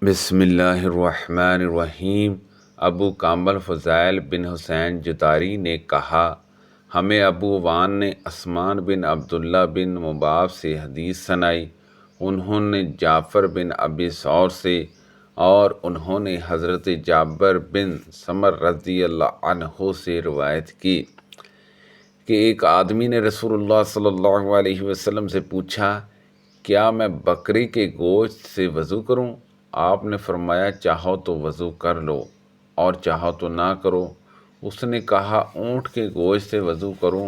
بسم اللہ الرحمن الرحیم۔ ابو کامل فضائل بن حسین جداری نے کہا، ہمیں ابو وان نے عثمان بن عبداللہ بن مباب سے حدیث سنائی، انہوں نے جعفر بن ابی ثور سے، اور انہوں نے حضرت جابر بن سمر رضی اللہ عنہ سے روایت کی کہ ایک آدمی نے رسول اللہ صلی اللہ علیہ وسلم سے پوچھا، کیا میں بکری کے گوشت سے وضو کروں؟ آپ نے فرمایا، چاہو تو وضو کر لو اور چاہو تو نہ کرو۔ اس نے کہا، اونٹ کے گوشت سے وضو کروں؟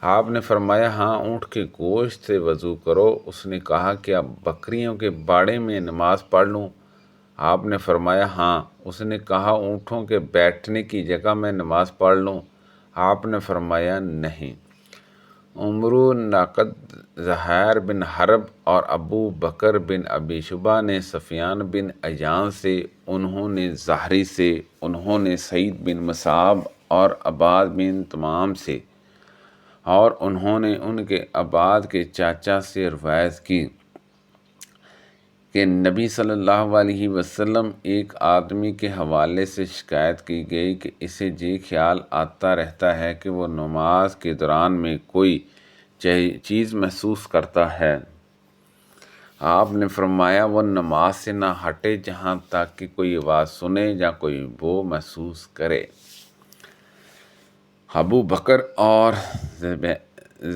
آپ نے فرمایا، ہاں، اونٹ کے گوشت سے وضو کرو۔ اس نے کہا، کیا بکریوں کے باڑے میں نماز پڑھ لوں؟ آپ نے فرمایا، ہاں۔ اس نے کہا، اونٹوں کے بیٹھنے کی جگہ میں نماز پڑھ لوں؟ آپ نے فرمایا، نہیں۔ عمرو ناقد زہیر بن حرب اور ابو بکر بن ابی شیبہ نے سفیان بن عیان سے، انہوں نے زہری سے، انہوں نے سعید بن مصعب اور عباد بن تمام سے، اور انہوں نے ان کے عباد کے چاچا سے روایت کی کہ نبی صلی اللہ علیہ وسلم ایک آدمی کے حوالے سے شکایت کی گئی کہ اسے یہ خیال آتا رہتا ہے کہ وہ نماز کے دوران میں کوئی چیز محسوس کرتا ہے۔ آپ نے فرمایا، وہ نماز سے نہ ہٹے جہاں تک کہ کوئی آواز سنے یا کوئی بو محسوس کرے۔ ابو بکر اور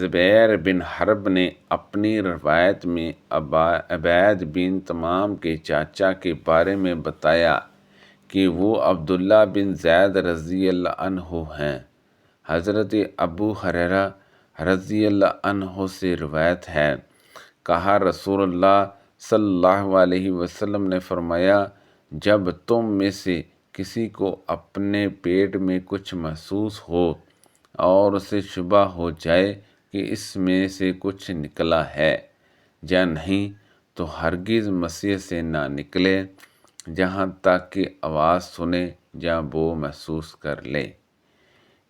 زبیر بن حرب نے اپنی روایت میں عبید بن تمام کے چاچا کے بارے میں بتایا کہ وہ عبداللہ بن زید رضی اللہ عنہ ہیں۔ حضرت ابو ہریرہ رضی اللہ عنہ سے روایت ہے، کہا، رسول اللہ صلی اللہ علیہ وسلم نے فرمایا، جب تم میں سے کسی کو اپنے پیٹ میں کچھ محسوس ہو اور اسے شبہ ہو جائے کہ اس میں سے کچھ نکلا ہے یا نہیں، تو ہرگز مسیح سے نہ نکلے جہاں تک کہ آواز سنے یا بو محسوس کر لے۔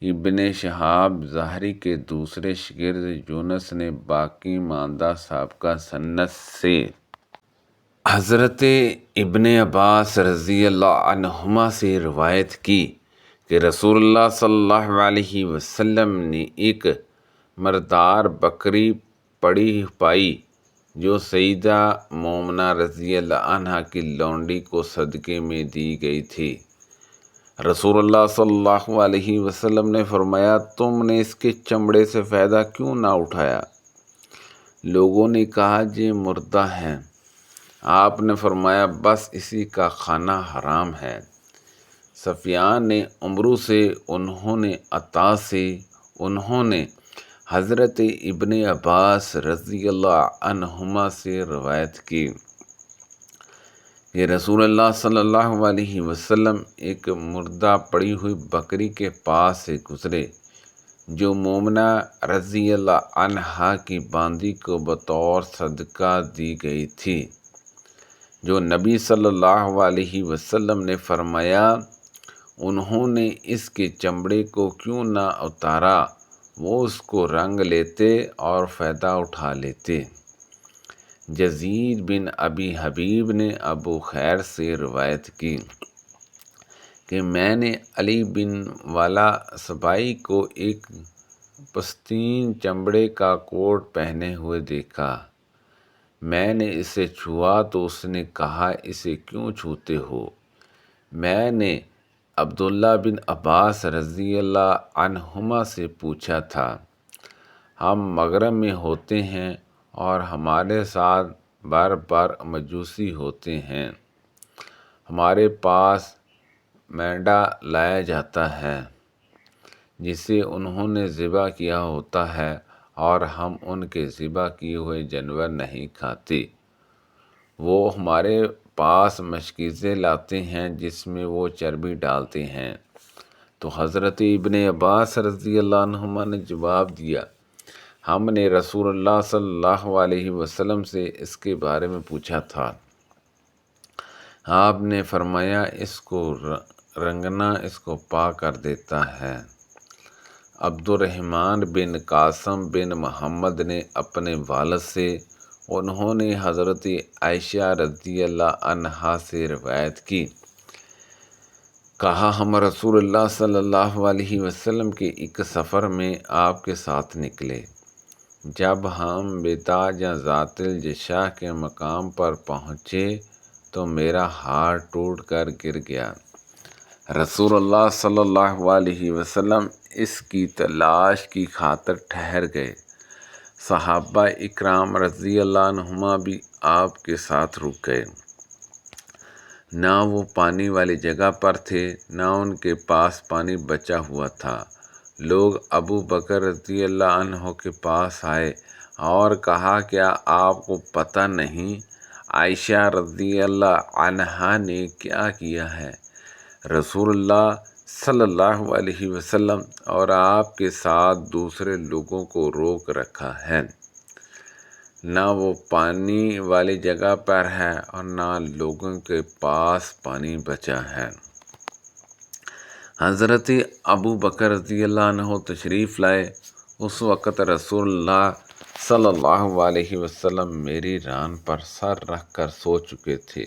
ابن شہاب زہری کے دوسرے شاگرد یونس نے باقی ماندہ سابقہ سند سے حضرت ابن عباس رضی اللہ عنہما سے روایت کی کہ رسول اللہ صلی اللہ علیہ وسلم نے ایک مردار بکری پڑی پائی جو سیدہ مومنہ رضی اللہ عنہا کی لونڈی کو صدقے میں دی گئی تھی۔ رسول اللہ صلی اللہ علیہ وسلم نے فرمایا، تم نے اس کے چمڑے سے فائدہ کیوں نہ اٹھایا؟ لوگوں نے کہا، یہ مردہ ہے۔ آپ نے فرمایا، بس اسی کا کھانا حرام ہے۔ سفیان نے عمرو سے، انہوں نے عطا سے، انہوں نے حضرت ابن عباس رضی اللہ عنہما سے روایت کی کہ رسول اللہ صلی اللہ علیہ وسلم ایک مردہ پڑی ہوئی بکری کے پاس سے گزرے جو مومنہ رضی اللہ عنہا کی باندی کو بطور صدقہ دی گئی تھی، جو نبی صلی اللہ علیہ وسلم نے فرمایا، انہوں نے اس کے چمڑے کو کیوں نہ اتارا، وہ اس کو رنگ لیتے اور فائدہ اٹھا لیتے۔ یزید بن ابی حبیب نے ابو خیر سے روایت کی کہ میں نے علی بن والا سبائی کو ایک پستین چمڑے کا کوٹ پہنے ہوئے دیکھا۔ میں نے اسے چھوا تو اس نے کہا، اسے کیوں چھوتے ہو؟ میں نے عبداللہ بن عباس رضی اللہ عنہما سے پوچھا تھا، ہم مغرب میں ہوتے ہیں اور ہمارے ساتھ بار بار مجوسی ہوتے ہیں، ہمارے پاس مینڈا لایا جاتا ہے جسے انہوں نے ذبح کیا ہوتا ہے، اور ہم ان کے ذبح کیے ہوئے جانور نہیں کھاتے۔ وہ ہمارے پاس مشکیزیں لاتے ہیں جس میں وہ چربی ڈالتے ہیں۔ تو حضرت ابن عباس رضی اللہ عنہما نے جواب دیا، ہم نے رسول اللہ صلی اللہ علیہ وسلم سے اس کے بارے میں پوچھا تھا۔ آپ نے فرمایا، اس کو رنگنا اس کو پاک کر دیتا ہے۔ عبد الرحمن بن قاسم بن محمد نے اپنے والد سے، انہوں نے حضرت عائشہ رضی اللہ عنہا سے روایت کی، کہا ہم رسول اللہ صلی اللہ علیہ وسلم کے ایک سفر میں آپ کے ساتھ نکلے۔ جب ہم بیتاج یا ذات الجشاح کے مقام پر پہنچے تو میرا ہار ٹوٹ کر گر گیا۔ رسول اللہ صلی اللہ علیہ وسلم اس کی تلاش کی خاطر ٹھہر گئے۔ صحابہ اکرام رضی اللہ عنہما بھی آپ کے ساتھ رک گئے۔ نہ وہ پانی والی جگہ پر تھے، نہ ان کے پاس پانی بچا ہوا تھا۔ لوگ ابو بکر رضی اللہ عنہ کے پاس آئے اور کہا، کیا آپ کو پتہ نہیں عائشہ رضی اللہ عنہا نے کیا کیا ہے؟ رسول اللہ صلی اللہ علیہ وسلم اور آپ کے ساتھ دوسرے لوگوں کو روک رکھا ہے۔ نہ وہ پانی والی جگہ پر ہے اور نہ لوگوں کے پاس پانی بچا ہے۔ حضرت ابو بکر رضی اللہ عنہ تشریف لائے۔ اس وقت رسول اللہ صلی اللہ علیہ وسلم میری ران پر سر رکھ کر سو چکے تھے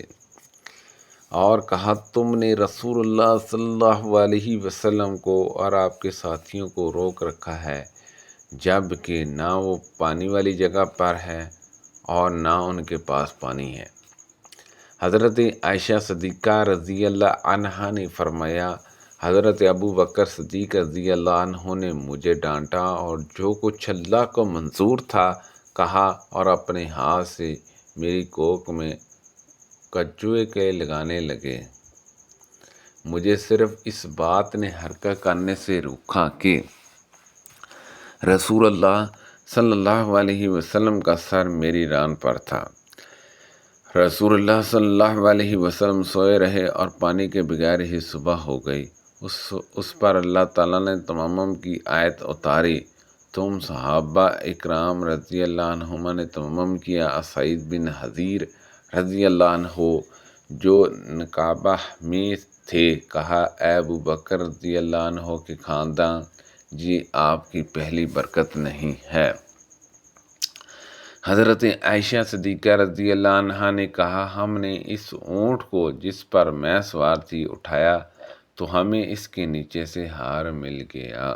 اور کہا، تم نے رسول اللہ صلی اللہ علیہ وسلم کو اور آپ کے ساتھیوں کو روک رکھا ہے، جب کہ نہ وہ پانی والی جگہ پر ہے اور نہ ان کے پاس پانی ہے۔ حضرت عائشہ صدیقہ رضی اللہ عنہا نے فرمایا، حضرت ابو بکر صدیق رضی اللہ عنہ نے مجھے ڈانٹا اور جو کچھ اللہ کو منظور تھا کہا اور اپنے ہاتھ سے میری کوکھ میں کجوے کے لگانے لگے۔ مجھے صرف اس بات نے حرکت کرنے سے روکا کہ رسول اللہ صلی اللہ علیہ وسلم کا سر میری ران پر تھا۔ رسول اللہ صلی اللہ علیہ وسلم سوئے رہے اور پانی کے بغیر ہی صبح ہو گئی۔ اس پر اللہ تعالیٰ نے تیمم کی آیت اتاری، تم صحابہ اکرام رضی اللہ عنہما نے تیمم کیا۔ سعید بن حضیر رضی اللہ عنہ جو نقابہ میں تھے کہا، اے ابو بکر رضی اللہ عنہ کے خاندان، جی آپ کی پہلی برکت نہیں ہے۔ حضرت عائشہ صدیقہ رضی اللہ عنہا نے کہا، ہم نے اس اونٹ کو جس پر میں سوار تھی اٹھایا تو ہمیں اس کے نیچے سے ہار مل گیا۔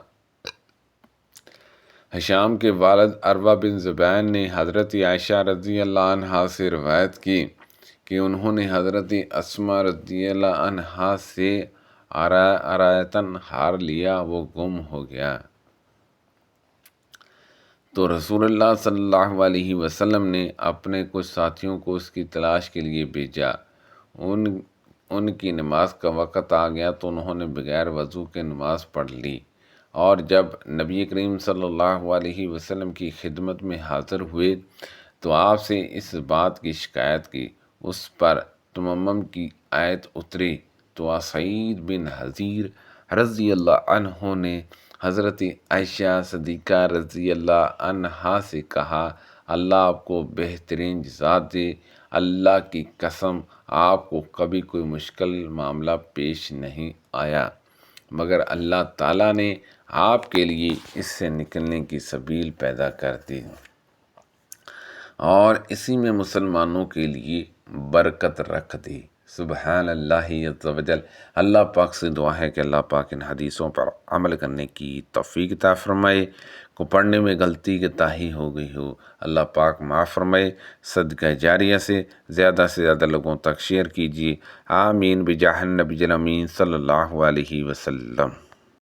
ہشام کے والد عروہ بن زبیر نے حضرت عائشہ رضی اللہ عنہا سے روایت کی کہ انہوں نے حضرت اسماء رضی اللہ عنہا سے عارضتاً ہار لیا، وہ گم ہو گیا۔ تو رسول اللہ صلی اللہ علیہ وسلم نے اپنے کچھ ساتھیوں کو اس کی تلاش کے لیے بھیجا۔ ان کی نماز کا وقت آ گیا تو انہوں نے بغیر وضو کے نماز پڑھ لی، اور جب نبی کریم صلی اللہ علیہ وسلم کی خدمت میں حاضر ہوئے تو آپ سے اس بات کی شکایت کی۔ اس پر تیمم کی آیت اتری تو سعید بن حضیر رضی اللہ عنہ نے حضرت عائشہ صدیقہ رضی اللہ عنہا سے کہا، اللہ آپ کو بہترین جزا دے، اللہ کی قسم آپ کو کبھی کوئی مشکل معاملہ پیش نہیں آیا مگر اللہ تعالیٰ نے آپ کے لیے اس سے نکلنے کی سبیل پیدا کر دی اور اسی میں مسلمانوں کے لیے برکت رکھ دی۔ سبحان اللہ عز و جل۔ اللہ پاک سے دعا ہے کہ اللہ پاک ان حدیثوں پر عمل کرنے کی توفیق عطا فرمائے۔ کو پڑھنے میں غلطی تاہی ہو گئی ہو، اللہ پاک معاف فرمائے۔ صدقہ جاریہ سے زیادہ لوگوں تک شیئر کیجیے۔ آمین بجاہ النبی الامین صلی اللہ علیہ وسلم۔